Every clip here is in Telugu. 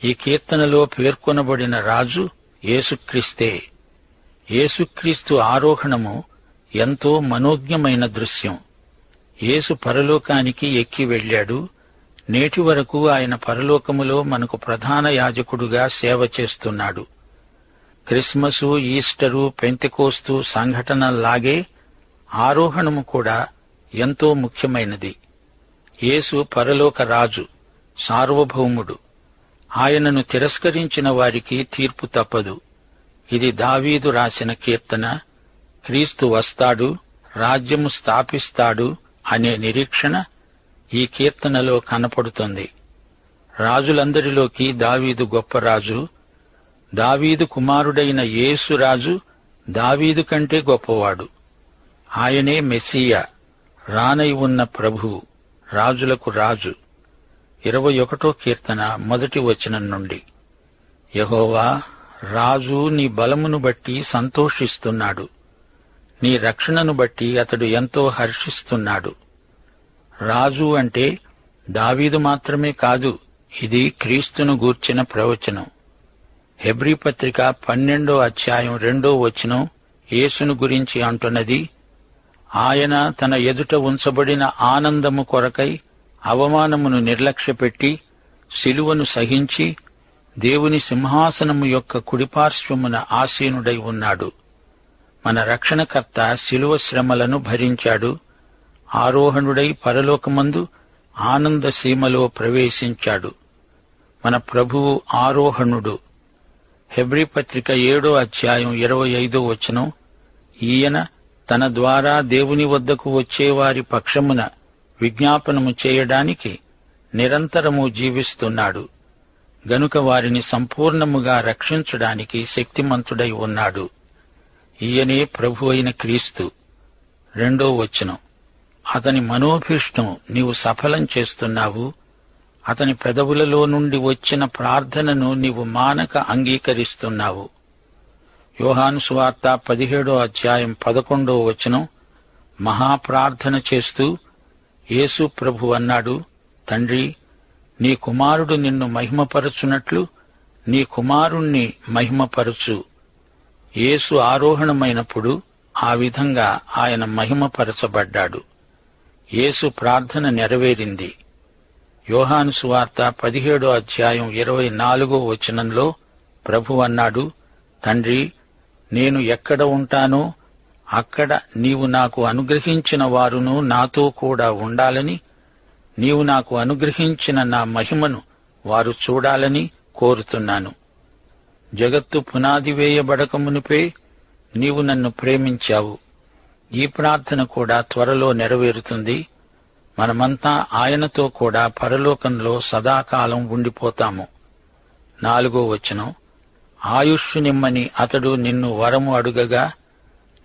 ఈ కీర్తనలో పేర్కొనబడిన రాజు యేసుక్రీస్తే. యేసుక్రీస్తు ఆరోహణము ఎంతో మనోజ్ఞమైన దృశ్యం. యేసు పరలోకానికి ఎక్కి వెళ్లాడు. నేటి వరకు ఆయన పరలోకములో మనకు ప్రధాన యాజకుడుగా సేవ చేస్తున్నాడు. క్రిస్మసు, ఈస్టరు, పెంతెకోస్తు సంఘటనల్లాగే ఆరోహణము కూడా ఎంతో ముఖ్యమైనది. యేసు పరలోక రాజు, సార్వభౌముడు. ఆయనను తిరస్కరించిన వారికి తీర్పు తప్పదు. ఇది దావీదు రాసిన కీర్తన. క్రీస్తు వస్తాడు, రాజ్యము స్థాపిస్తాడు అనే నిరీక్షణ ఈ కీర్తనలో కనపడుతుంది. రాజులందరిలోకి దావీదు గొప్ప రాజు. దావీదు కుమారుడైన యేసు రాజు దావీదు కంటే గొప్పవాడు. ఆయనే మెస్సియా, రానై ఉన్న ప్రభువు, రాజులకు రాజు. 21వ కీర్తన 1వ వచనం నుండి. యెహోవా, రాజు నీ బలమును బట్టి సంతోషిస్తున్నాడు. నీ రక్షణను బట్టి అతడు ఎంతో హర్షిస్తున్నాడు. రాజు అంటే దావీదు మాత్రమే కాదు, ఇది క్రీస్తును గూర్చిన ప్రవచనం. హెబ్రీ పత్రిక 12వ అధ్యాయం 2వ వచనం యేసును గురించి అంటున్నది, ఆయన తన ఎదుట ఉంచబడిన ఆనందము కొరకై అవమానమును నిర్లక్ష్యపెట్టి శిలువను సహించి దేవుని సింహాసనము యొక్క కుడిపార్శ్వమున ఆసీనుడై ఉన్నాడు. మన రక్షణకర్త శిలువ శ్రమలను భరించాడు. ఆరోహణుడై పరలోకమందు ఆనంద సీమలో ప్రవేశించాడు. మన ప్రభువు ఆరోహణుడు. హెబ్రీ పత్రిక 7వ అధ్యాయం 25వ వచనం, ఈయన తన ద్వారా దేవుని వద్దకు వచ్చేవారి పక్షమున విజ్ఞాపనము చేయడానికి నిరంతరము జీవిస్తున్నాడు. గనుక వారిని సంపూర్ణముగా రక్షించడానికి శక్తిమంతుడై ఉన్నాడు. ఈయనే ప్రభు అయిన క్రీస్తు. 2వ వచనం, అతని మనోభీష్టం నీవు సఫలం చేస్తున్నావు. అతని పెదవులలో నుండి వచ్చిన ప్రార్థనను నీవు మానక అంగీకరిస్తున్నావు. యోహాను సువార్త 17వ అధ్యాయం 11వ వచనం, మహాప్రార్థన చేస్తూ యేసు ప్రభు అన్నాడు, తండ్రి, నీ కుమారుడు నిన్ను మహిమపరచునట్లు నీ కుమారుణ్ణి మహిమపరచు. యేసు ఆరోహణమైనప్పుడు ఆ విధంగా ఆయన మహిమపరచబడ్డాడు. యేసు ప్రార్థన నెరవేరింది. యోహాను సువార్త 17వ అధ్యాయం 24వ వచనంలో ప్రభు అన్నాడు, తండ్రి, నేను ఎక్కడ ఉంటానో అక్కడ నీవు నాకు అనుగ్రహించిన వారును నాతో కూడా ఉండాలని, నీవు నాకు అనుగ్రహించిన నా మహిమను వారు చూడాలని కోరుతున్నాను. జగత్తు పునాది వేయబడకమునుపే నీవు నన్ను ప్రేమించావు. ఈ ప్రార్థన కూడా త్వరలో నెరవేరుతుంది. మనమంతా ఆయనతో కూడా పరలోకంలో సదాకాలం ఉండిపోతాము. 4వ వచనం, ఆయుష్షు నిమ్మని అతడు నిన్ను వరము అడుగగా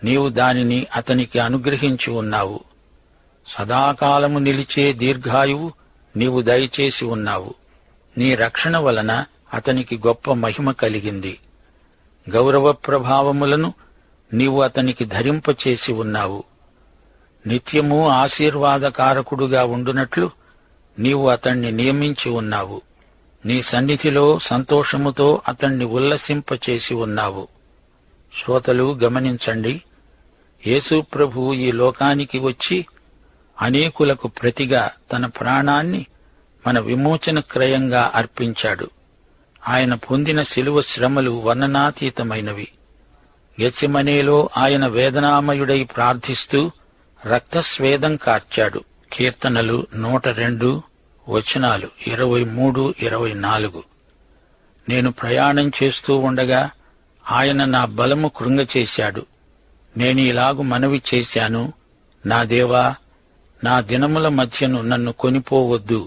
నీవు దానిని అతనికి అనుగ్రహించి ఉన్నావు. సదాకాలము నిలిచే దీర్ఘాయువు నీవు దయచేసి ఉన్నావు. నీ రక్షణ వలన అతనికి గొప్ప మహిమ కలిగింది. గౌరవ ప్రభావములను నీవు అతనికి ధరింపచేసి ఉన్నావు. నిత్యము ఆశీర్వాదకారకుడుగా ఉండునట్లు నీవు అతణ్ణి నియమించి ఉన్నావు. నీ సన్నిధిలో సంతోషముతో అతణ్ణి ఉల్లసింపచేసి ఉన్నావు. శ్రోతలు గమనించండి, యేసు ప్రభు ఈ లోకానికి వచ్చి అనేకులకు ప్రతిగా తన ప్రాణాన్ని మన విమోచన క్రయంగా అర్పించాడు. ఆయన పొందిన శిలువ శ్రమలు వర్ణనాతీతమైనవి. గెత్సెమనేలో ఆయన వేదనామయుడై ప్రార్థిస్తూ రక్తస్వేదం కార్చాడు. కీర్తనలు 102 వచనాలు 23, 24. నేను ప్రయాణం చేస్తూ ఉండగా ఆయన నా బలము కృంగచేశాడు. నేను ఇలాగు మనవి చేశాను, నా దేవా, నా దినముల మధ్యను నన్ను కొనిపోవద్దు.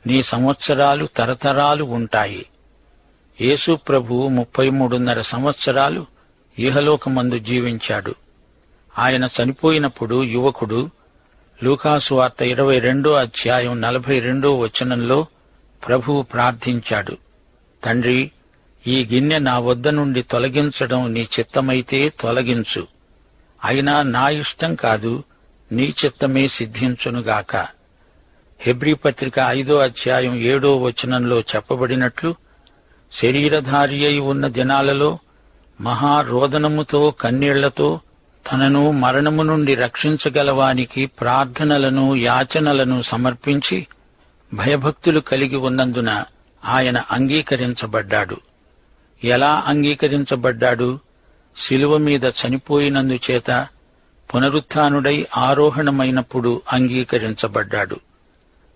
నీ సంవత్సరాలు తరతరాలు ఉంటాయి. యేసు ప్రభు 33.5 సంవత్సరాలు ఇహలోకమందు జీవించాడు. ఆయన చనిపోయినప్పుడు యువకుడు. లూకాసు వార్త 22వ అధ్యాయం 42వ వచనంలో ప్రభువు ప్రార్థించాడు, తండ్రి, ఈ గిన్నె నా వద్ద నుండి తొలగించడం నీ చిత్తమైతే తొలగించు. అయినా నా ఇష్టం కాదు, నీ చిత్తమే సిద్ధించునుగాక. హెబ్రీ పత్రిక 5వ అధ్యాయం 7వ వచనంలో చెప్పబడినట్లు శరీరధారి అయి ఉన్న దినాలలో మహారోదనముతో కన్నీళ్లతో తనను మరణము నుండి రక్షించగలవానికి ప్రార్థనలను యాచనలను సమర్పించి భయభక్తులు కలిగి ఉన్నందున ఆయన అంగీకరించబడ్డాడు. ఎలా అంగీకరించబడ్డాడు? శిలువ మీద చనిపోయినందుచేత పునరుత్థానుడై ఆరోహణమైనప్పుడు అంగీకరించబడ్డాడు.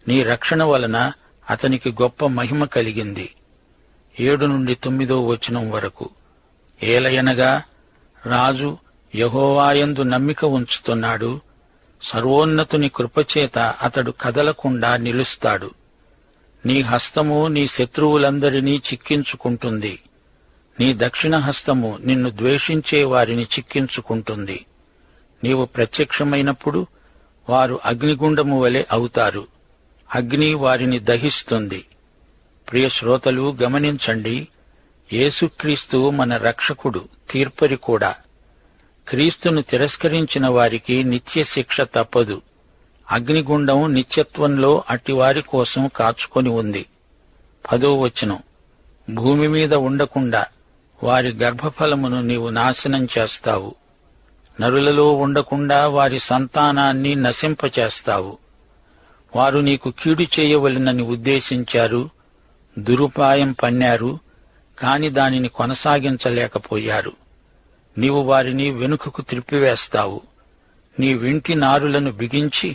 నీ రక్షణ వలన అతనికి గొప్ప మహిమ కలిగింది. 7-9 వరకు. ఏలయనగా రాజు యెహోవాయందు నమ్మిక ఉంచుతున్నాడు. సర్వోన్నతుని కృపచేత అతడు కదలకుండా నిలుస్తాడు. నీ హస్తము నీ శత్రువులందరినీ చిక్కించుకుంటుంది. నీ దక్షిణ హస్తము నిన్ను ద్వేషించే వారిని చిక్కించుకుంటుంది. నీవు ప్రత్యక్షమైనప్పుడు వారు అగ్నిగుండము వలె అవుతారు. అగ్ని వారిని దహిస్తుంది. ప్రియ శ్రోతలు, గమనించండి, యేసుక్రీస్తు మన రక్షకుడు, తీర్పరి కూడా. క్రీస్తును తిరస్కరించిన వారికి నిత్య శిక్ష తప్పదు. అగ్నిగుండం నిత్యత్వంలో అట్టివారి కోసం కాచుకొని ఉంది. 10వ వచనం, భూమి మీద ఉండకుండా వారి గర్భఫలమును నీవు నాశనం చేస్తావు. నరులలో ఉండకుండా వారి సంతానాన్ని నశింపచేస్తావు. వారు నీకు కీడు చేయవలెనని ఉద్దేశించారు, దురుపాయం పన్నారు, కాని దానిని కొనసాగించలేకపోయారు. నీవు వారిని వెనుకకు త్రిప్పివేస్తావు. నీ వింటి నారులను బిగించి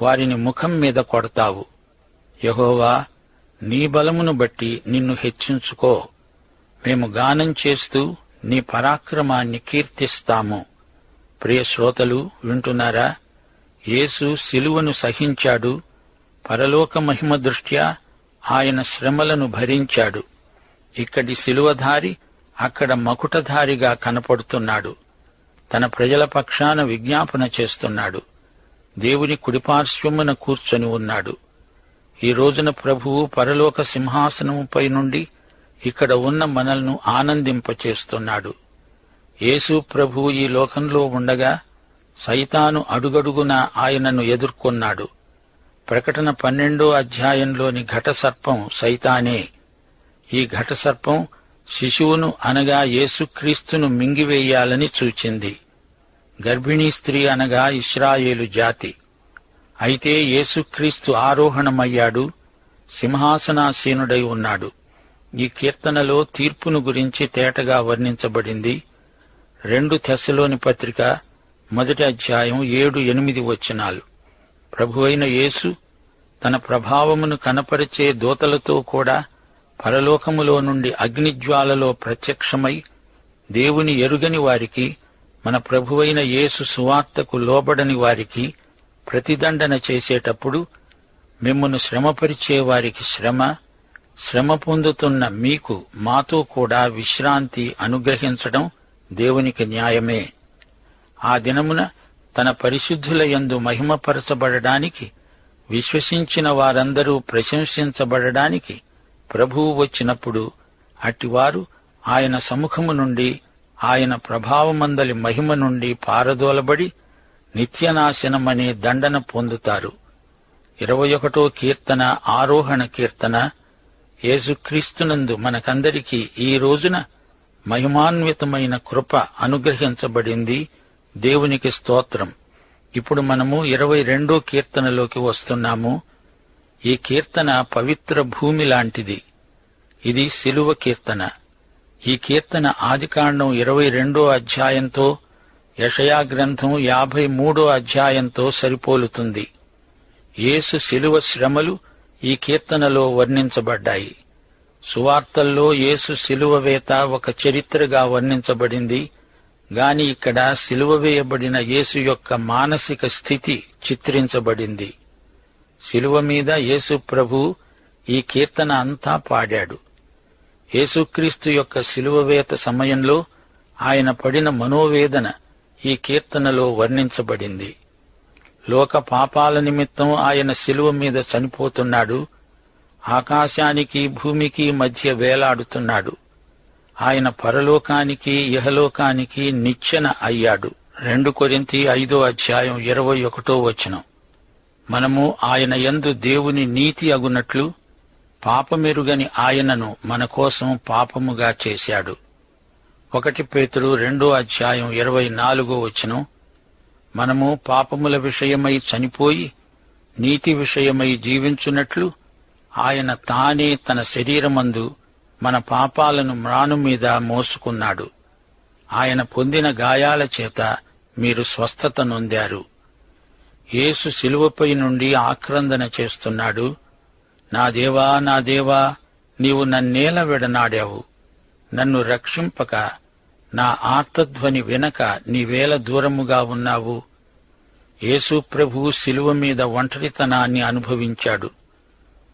వారిని ముఖం మీద కొడతావు. యెహోవా, నీ బలమును బట్టి నిన్ను హెచ్చించుకో. మేము గానం చేస్తూ నీ పరాక్రమాన్ని కీర్తిస్తాము. ప్రియ శ్రోతలు, వింటున్నారా? యేసు శిలువను సహించాడు. పరలోక మహిమ దృష్ట్యా ఆయన శ్రమలను భరించాడు. ఇక్కడి శిలువధారి అక్కడ మకుటధారిగా కనపడుతున్నాడు. తన ప్రజల పక్షాన విజ్ఞాపన చేస్తున్నాడు. దేవుని కుడిపార్శ్వమున కూర్చొని ఉన్నాడు. ఈ రోజున ప్రభువు పరలోక సింహాసనముపై నుండి ఇక్కడ ఉన్న మనల్ని ఆనందింపచేస్తున్నాడు. యేసు ప్రభువు ఈ లోకంలో ఉండగా సైతాను అడుగడుగునా ఆయనను ఎదుర్కొన్నాడు. ప్రకటన 12వ అధ్యాయంలోని ఘటసర్పం సైతానే. ఈ ఘటసర్పం శిశువును అనగా యేసుక్రీస్తును మింగివేయాలని చూచింది. గర్భిణీ స్త్రీ అనగా ఇశ్రాయేలు జాతి. అయితే యేసుక్రీస్తు ఆరోహణమయ్యాడు, సింహాసనాసీనుడై ఉన్నాడు. ఈ కీర్తనలో తీర్పును గురించి తేటగా వర్ణించబడింది. 2 తెస్సలోని పత్రిక 1వ అధ్యాయం 7-8 వచనాలు. ప్రభువైన యేసు తన ప్రభావమును కనపరిచే దూతలతో కూడా పరలోకములో నుండి అగ్నిజ్వాలలో ప్రత్యక్షమై దేవుని ఎరుగని వారికి, మన ప్రభువైన యేసు సువార్తకు లోబడని వారికి ప్రతిదండన చేసేటప్పుడు మిమ్మును శ్రమపరిచే వారికి శ్రమ పొందుతున్న మీకు మాతో కూడా విశ్రాంతి అనుగ్రహించడం దేవునికి న్యాయమే. ఆ దినమున తన పరిశుద్ధుల యందు మహిమపరచబడడానికి, విశ్వసించిన వారందరూ ప్రశంసించబడడానికి ప్రభువు వచ్చినప్పుడు అట్టివారు ఆయన సముఖము నుండి, ఆయన ప్రభావమందలి మహిమ నుండి పారదోలబడి నిత్యనాశనమనే దండన పొందుతారు. 21వ కీర్తన ఆరోహణ కీర్తన. యేసుక్రీస్తునందు మనకందరికీ ఈ రోజున మహిమాన్వితమైన కృప అనుగ్రహించబడింది. దేవునికి స్తోత్రం. ఇప్పుడు మనము 22వ కీర్తనలోకి వస్తున్నాము. ఈ కీర్తన పవిత్ర భూమి లాంటిది. ఇది శిలువ కీర్తన. ఈ కీర్తన ఆదికాండం 22వ అధ్యాయంతో, యెషయా గ్రంథం 53వ అధ్యాయంతో సరిపోలుతుంది. యేసు శిలువ శ్రమలు ఈ కీర్తనలో వర్ణించబడ్డాయి. సువార్తల్లో యేసు శిలువ వేత ఒక చరిత్రగా వర్ణించబడింది గాని ఇక్కడ శిలువ వేయబడిన యేసు యొక్క మానసిక స్థితి చిత్రించబడింది. శిలువ మీద యేసు ప్రభు ఈ కీర్తన అంతా పాడాడు. యేసుక్రీస్తు యొక్క శిలువ వేత సమయంలో ఆయన పడిన మనోవేదన ఈ కీర్తనలో వర్ణించబడింది. లోక పాపాల నిమిత్తం ఆయన శిలువ మీద చనిపోతున్నాడు. ఆకాశానికి భూమికి మధ్య వేలాడుతున్నాడు. ఆయన పరలోకానికి ఇహలోకానికి నిచ్చెన అయ్యాడు. 2 కొరింథీ 5వ అధ్యాయం 21వ వచనం. మనము ఆయన యందు దేవుని నీతి అగునట్లు పాపమెరుగని ఆయనను మన కోసం పాపముగా చేశాడు. 1 పేతురు 2:24 మనము పాపముల విషయమై చనిపోయి నీతి విషయమై జీవించున్నట్లు ఆయన తానే తన శరీరమందు మన పాపాలను మ్రాను మీద మోసుకున్నాడు. ఆయన పొందిన గాయాల చేత మీరు స్వస్థత నొందారు. యేసు శిలువపై నుండి ఆక్రందన చేస్తున్నాడు. నా దేవా, నా దేవా, నీవు నన్నేల విడనాడావు. నన్ను రక్షింపక నా ఆర్తధ్వని వినక నీవేల దూరముగా ఉన్నావు. యేసు ప్రభువు శిలువ మీద ఒంటరితనాన్ని అనుభవించాడు.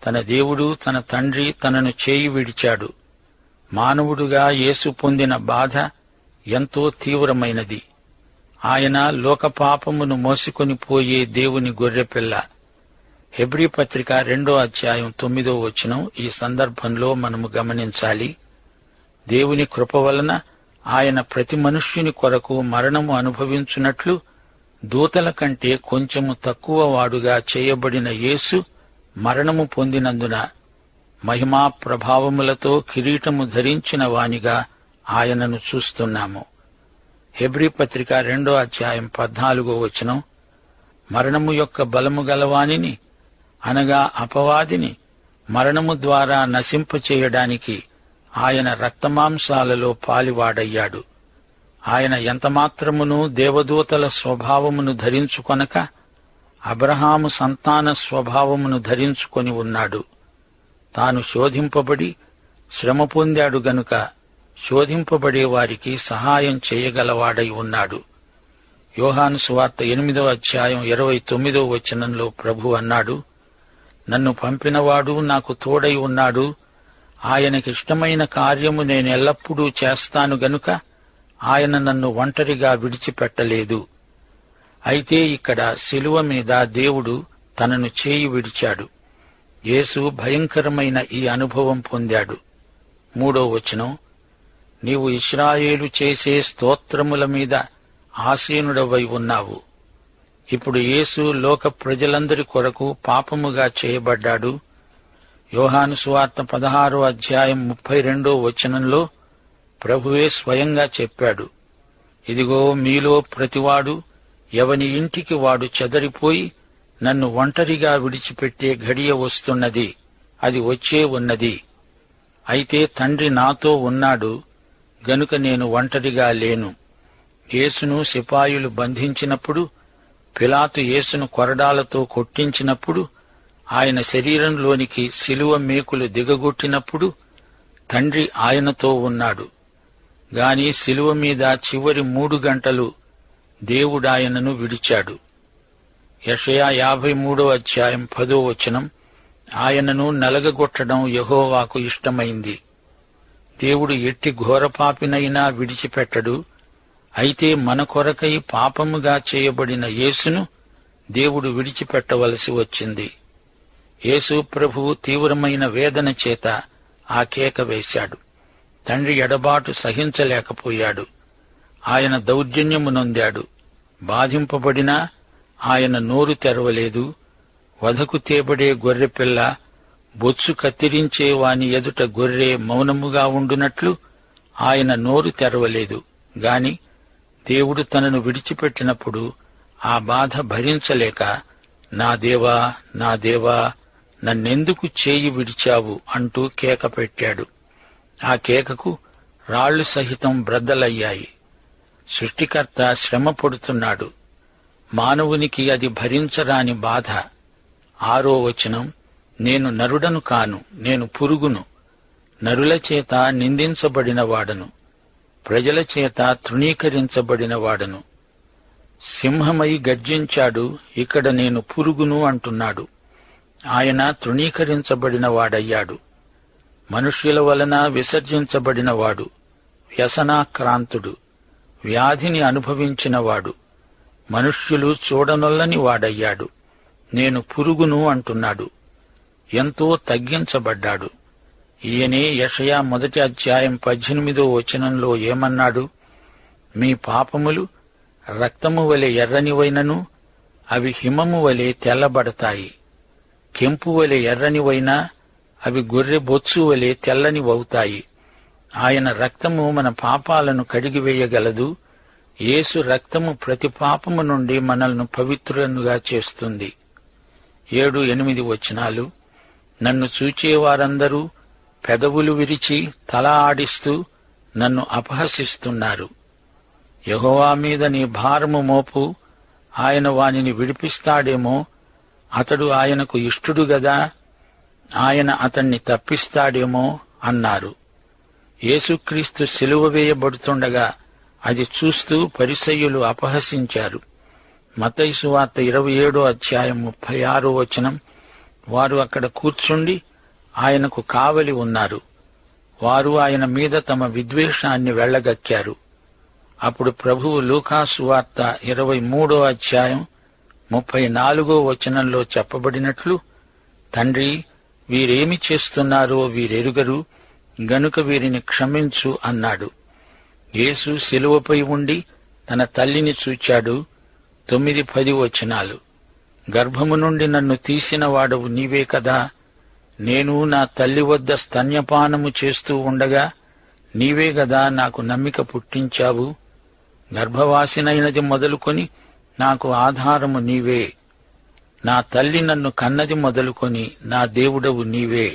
తన దేవుడు, తన తండ్రి తనను చేయి విడిచాడు. మానవుడుగా యేసు పొందిన బాధ ఎంతో తీవ్రమైనది. ఆయన లోకపాపమును మోసుకొని పోయే దేవుని గొర్రెపిల్ల. హెబ్రీ పత్రిక 2:9 ఈ సందర్భంలో మనము గమనించాలి. దేవుని కృప వలన ఆయన ప్రతి మనుష్యుని కొరకు మరణము అనుభవించున్నట్లు దూతల కంటే కొంచెము తక్కువ వాడుగా చేయబడిన యేసు మరణము పొందినందున మహిమా ప్రభావములతో కిరీటము ధరించిన వానిగా ఆయనను చూస్తున్నాము. హెబ్రీ పత్రిక 2:14 మరణము యొక్క బలము గలవానిని అనగా అపవాదిని మరణము ద్వారా నశింపచేయడానికి ఆయన రక్తమాంసాలలో పాలివాడయ్యాడు. ఆయన ఎంతమాత్రమును దేవదూతల స్వభావమును ధరించుకొనక అబ్రహాము సంతాన స్వభావమును ధరించుకొని ఉన్నాడు. తాను శోధింపబడి శ్రమ పొందాడు గనుక శోధింపబడే వారికి సహాయం చేయగలవాడై ఉన్నాడు. యోహాను సువార్త 8:29 ప్రభు అన్నాడు, నన్ను పంపినవాడు నాకు తోడై ఉన్నాడు. ఆయనకిష్టమైన కార్యము నేనెల్లప్పుడూ చేస్తాను గనుక ఆయన నన్ను ఒంటరిగా విడిచిపెట్టలేదు. అయితే ఇక్కడ శిలువ మీద దేవుడు తనను చేయి విడిచాడు. యేసు భయంకరమైన ఈ అనుభవం పొందాడు. 3 నీవు ఇశ్రాయేలు చేసే స్తోత్రముల మీద ఆసీనుడవై ఉన్నావు. ఇప్పుడు యేసు లోక ప్రజలందరి కొరకు పాపముగా చేయబడ్డాడు. యోహాను సువార్త 16:32 ప్రభువే స్వయంగా చెప్పాడు, ఇదిగో మీలో ప్రతివాడు ఎవని ఇంటికి వాడు చెదరిపోయి నన్ను ఒంటరిగా విడిచిపెట్టే ఘడియ వస్తున్నది, అది వచ్చే ఉన్నది. అయితే తండ్రి నాతో ఉన్నాడు గనుక నేను ఒంటరిగా లేను. యేసును సిపాయులు బంధించినప్పుడు, పిలాతు యేసును కొరడాలతో కొట్టించినప్పుడు, ఆయన శరీరంలోనికి శిలువ మేకులు దిగగొట్టినప్పుడు తండ్రి ఆయనతో ఉన్నాడు. గాని శిలువ మీద చివరి 3 గంటలు దేవుడాయనను విడిచాడు. యెషయా 53:10 ఆయనను నలగగొట్టడం యెహోవాకు ఇష్టమైంది. దేవుడు ఎట్టి ఘోరపాపినైనా విడిచిపెట్టడు. అయితే మన కొరకై పాపముగా చేయబడిన యేసును దేవుడు విడిచిపెట్టవలసి వచ్చింది. యేసు ప్రభువు తీవ్రమైన వేదన చేత ఆ కేక వేశాడు. తండ్రి ఎడబాటు సహించలేకపోయాడు. ఆయన దౌర్జన్యము నొందాడు. బాధింపబడినా ఆయన నోరు తెరవలేదు. వధకు తేబడే గొర్రెపిల్ల బొత్సు కత్తిరించే వాని ఎదుట గొర్రె మౌనముగా ఉండునట్లు ఆయన నోరు తెరవలేదు. గాని దేవుడు తనను విడిచిపెట్టినప్పుడు ఆ బాధ భరించలేక, నా దేవా, నా దేవా, నన్నెందుకు చేయి విడిచావు అంటూ కేక పెట్టాడు. ఆ కేకకు రాళ్లు సహితం బ్రద్దలయ్యాయి. సృష్టికర్త శ్రమ పడుతున్నాడు. మానవునికి అది భరించరాని బాధ. 6 నేను నరుడను కాను, నేను పురుగును, నరుల చేత నిందించబడినవాడను, ప్రజల చేత తృణీకరించబడినవాడను. సింహమై గర్జించాడు, ఇక్కడ నేను పురుగును అంటున్నాడు. ఆయన తృణీకరించబడినవాడయ్యాడు. మనుష్యుల వలన విసర్జించబడినవాడు, వ్యసనాక్రాంతుడు, వ్యాధిని అనుభవించినవాడు, మనుష్యులు చూడనొల్లని వాడయ్యాడు. నేను పురుగును అంటున్నాడు. ఎంతో తగ్గించబడ్డాడు. ఈయనే యెషయా 1:18 ఏమన్నాడు? మీ పాపములు రక్తము వలె ఎర్రనివైనను అవి హిమము వలె తెల్లబడతాయి. కెంపు వలె ఎర్రనివైనా అవి గొర్రె బొత్సు వలె తెల్లనివవుతాయి. ఆయన రక్తము మన పాపాలను కడిగివేయగలదు. యేసు రక్తము ప్రతి పాపము నుండి మనల్ని పవిత్రులుగా చేస్తుంది. 7-8 వచనాలు. నన్ను చూచేవారందరూ పెదవులు విరిచి తల ఆడిస్తూ నన్ను అపహసిస్తున్నారు. యెహోవా మీద నీ భారము మోపు, ఆయన వానిని విడిపిస్తాడేమో. అతడు ఆయనకు ఇష్టుడు గదా, ఆయన అతణ్ణి తప్పిస్తాడేమో అన్నారు. యేసుక్రీస్తు సిలువ వేయబడుతుండగా అది చూస్తూ పరిసయ్యులు అపహసించారు. మత్తయి సువార్త 27:36 వచనం. వారు అక్కడ కూర్చుండి ఆయనకు కావలి ఉన్నారు. వారు ఆయన మీద తమ విద్వేషాన్ని వెళ్లగక్కారు. అప్పుడు ప్రభువు లూకా సువార్త 23:34 వచనంలో చెప్పబడినట్లు, తండ్రి, వీరేమి చేస్తున్నారో వీరెరుగరు, గనుక వీరిని క్షమించు అన్నాడు. యేసు శిలువపై ఉండి తన తల్లిని చూచాడు. 9-10 వచనాలు. గర్భము నుండి నన్ను తీసిన వాడవు నీవే కదా. నేను నా తల్లి వద్ద స్తన్యపానము చేస్తూ ఉండగా నీవే గదా నాకు నమ్మిక పుట్టించావు. గర్భవాసినైనది మొదలుకొని నాకు ఆధారము నీవే. నా తల్లి నన్ను కన్నది మొదలుకొని నా దేవుడవు నీవే.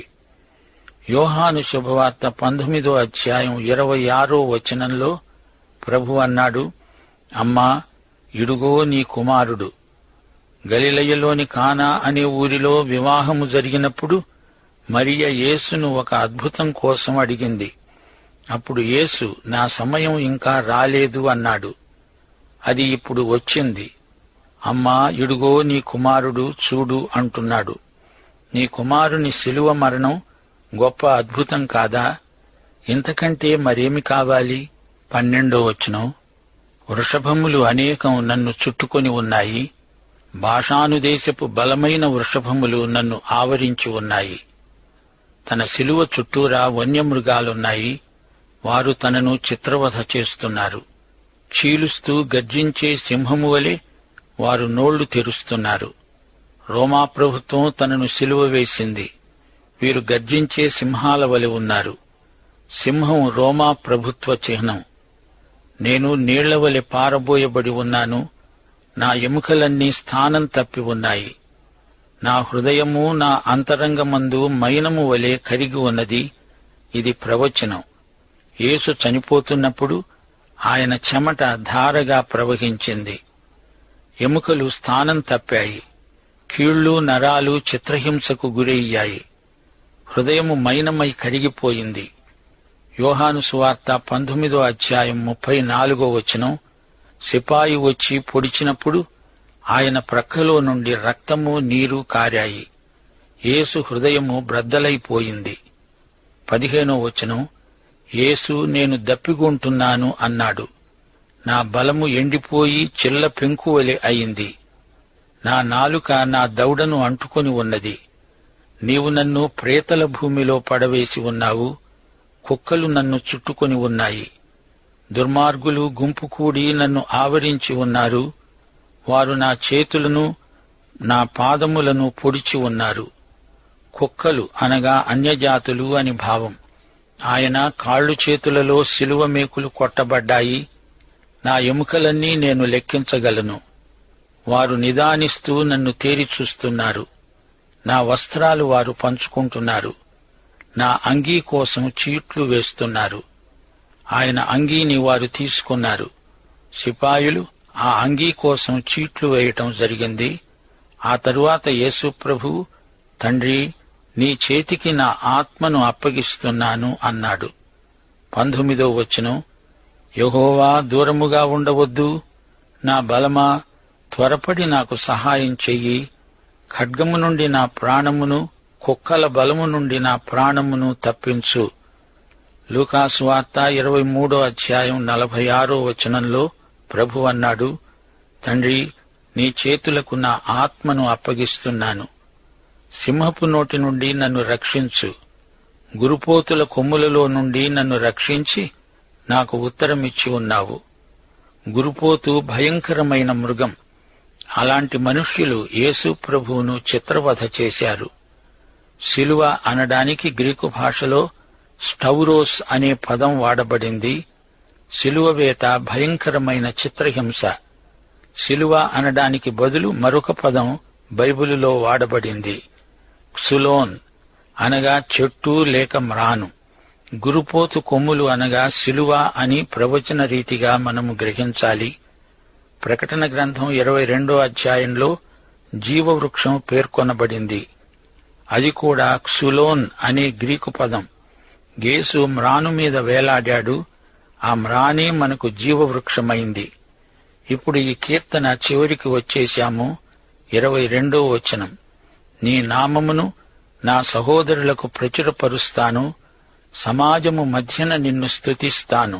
యోహాను శుభవార్త 19:26 వచనంలో ప్రభు అన్నాడు, అమ్మా, ఇడుగో నీ కుమారుడు. గలిలయలోని కానా అనే ఊరిలో వివాహము జరిగినప్పుడు మరియ యేసును ఒక అద్భుతం కోసం అడిగింది. అప్పుడు యేసు, నా సమయం ఇంకా రాలేదు అన్నాడు. అది ఇప్పుడు వచ్చింది. అమ్మా, ఇడుగో నీ కుమారుడు, చూడు అంటున్నాడు. నీ కుమారుని శిలువ మరణం గొప్ప అద్భుతం కాదా? ఇంతకంటే మరేమి కావాలి? 12వ వచనం. వృషభములు అనేకం నన్ను చుట్టుకొని ఉన్నాయి. బాషాను దేశపు బలమైన వృషభములు నన్ను ఆవరించి ఉన్నాయి. తన శిలువ చుట్టూరా వన్యమృగాలున్నాయి. వారు తనను చిత్రవధ చేస్తున్నారు. చీలుస్తూ గర్జించే సింహము వలె వారు నోళ్లు తెరుస్తున్నారు. రోమా ప్రభుత్వం తనను సిలువ వేసింది. వీరు గర్జించే సింహాల వలె ఉన్నారు. సింహం రోమా ప్రభుత్వ చిహ్నం. నేను నీళ్ల వలె పారబోయబడి ఉన్నాను. నా ఎముకలన్నీ స్థానం తప్పి ఉన్నాయి. నా హృదయము నా అంతరంగమందు మైనము వలె కరిగి ఉన్నది. ఇది ప్రవచనం. యేసు చనిపోతున్నప్పుడు ఆయన చెమట ధారగా ప్రవహించింది. ఎముకలు స్థానం తప్పాయి. కీళ్లు నరాలు చిత్రహింసకు గురయ్యాయి. హృదయము మైనమై కరిగిపోయింది. యోహాను సువార్త 19:34 వచనం. సిపాయి వచ్చి పొడిచినప్పుడు ఆయన ప్రక్కలో నుండి రక్తము నీరు కారాయి. యేసు హృదయము బ్రద్దలైపోయింది. 15వ వచనం. యేసు, నేను దప్పిగొంటున్నాను అన్నాడు. నా బలము ఎండిపోయి చిల్ల పెంకువలె అయింది. నా నాలుక నా దవడను అంటుకొని ఉన్నది. నీవు నన్ను ప్రేతల భూమిలో పడవేసి ఉన్నావు. కుక్కలు నన్ను చుట్టుకొని ఉన్నాయి. దుర్మార్గులు గుంపు కూడి నన్ను ఆవరించి ఉన్నారు. వారు నా చేతులను నా పాదములను పొడిచి ఉన్నారు. కుక్కలు అనగా అన్యజాతులు అని భావం. ఆయన కాళ్ళు చేతులలో శిలువ మేకులు కొట్టబడ్డాయి. నా ఎముకలన్నీ నేను లెక్కించగలను. వారు నిదానిస్తూ నన్ను తేరి చూస్తున్నారు. నా వస్త్రాలు వారు పంచుకుంటున్నారు. నా అంగీ కోసం చీట్లు వేస్తున్నారు. ఆయన అంగీని వారు తీసుకున్నారు. సిపాయిలు ఆ అంగీ కోసం చీట్లు వేయటం జరిగింది. ఆ తరువాత యేసు ప్రభువు, తండ్రి, నీ చేతికి నా ఆత్మను అప్పగిస్తున్నాను అన్నాడు. 19వ వచనం. యెహోవా, దూరముగా ఉండవద్దు. నా బలమా, త్వరపడి నాకు సహాయం చెయ్యి. ఖడ్గము నుండి నా ప్రాణమును, కుక్కల బలము నుండి నా ప్రాణమును తప్పించు. లూకా సువార్త 23:46 వచనంలో ప్రభు అన్నాడు, తండ్రి, నీ చేతులకు నా ఆత్మను అప్పగిస్తున్నాను. సింహపు నోటి నుండి నన్ను రక్షించు. గురుపోతుల కొమ్ములలో నుండి నన్ను రక్షించి నాకు ఉత్తరమిచ్చి ఉన్నావు. గురుపోతు భయంకరమైన మృగం. అలాంటి మనుష్యులు యేసు ప్రభువును చిత్రవధ చేశారు. శిలువ అనడానికి గ్రీకు భాషలో స్టౌరోస్ అనే పదం వాడబడింది. శిలువ వేత భయంకరమైన చిత్రహింస. శిలువ అనడానికి బదులు మరొక పదం బైబిలులో వాడబడింది, క్సులోన్ అనగా చెట్టు లేక మ్రాను. గురుపోతు కొమ్ములు అనగా శిలువ అని ప్రవచన రీతిగా మనము గ్రహించాలి. ప్రకటన గ్రంథం 22వ అధ్యాయంలో జీవవృక్షం పేర్కొనబడింది. అది కూడా క్సులోన్ అనే గ్రీకు పదం. యేసు మ్రాను మీద వేలాడాడు. ఆ మ్రానే మనకు జీవవృక్షమైంది. ఇప్పుడు ఈ కీర్తన చివరికి వచ్చేశాము. 22వ వచనం, నీ నామమును నా సహోదరులకు ప్రచురపరుస్తాను, సమాజము మధ్యన నిన్ను స్తుతిస్తాను.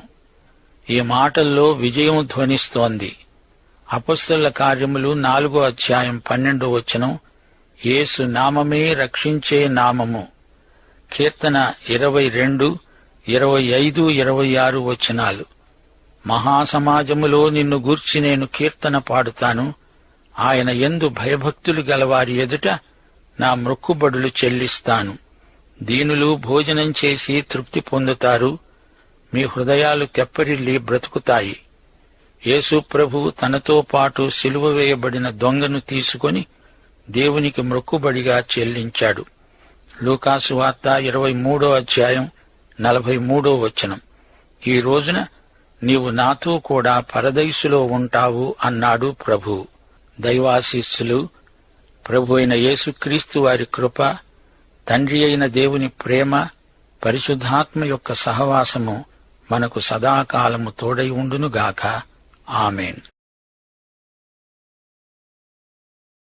ఈ మాటల్లో విజయం ధ్వనిస్తోంది. అపొస్తలుల కార్యములు 4వ అధ్యాయం 12వ వచనం, యేసు నామమే రక్షించే నామము. కీర్తన 22, 25, 26 వచనాలు, మహాసమాజములో నిన్ను గూర్చి నేను కీర్తన పాడుతాను. ఆయన యందు భయభక్తులు గలవారి ఎదుట నా మ్రొక్కుబడులు చెల్లిస్తాను. దీనులు భోజనం చేసి తృప్తి పొందుతారు. మీ హృదయాలు తెప్పరిల్లి బ్రతుకుతాయి. యేసు ప్రభు తనతో పాటు సిలువ వేయబడిన దొంగను తీసుకొని దేవునికి మ్రొక్కుబడిగా చెల్లించాడు. లూకాసు వార్త 23వ అధ్యాయం 43వ వచనం, ఈ రోజున నీవు నాతో కూడా పరదైసులో ఉంటావు అన్నాడు ప్రభు. దైవాశీస్సులు, ప్రభు అయిన యేసుక్రీస్తు వారి కృప, తండ్రి అయిన దేవుని ప్రేమ, పరిశుద్ధాత్మ యొక్క సహవాసము మనకు సదాకాలము తోడై ఉండునుగాక. ఆమేన్.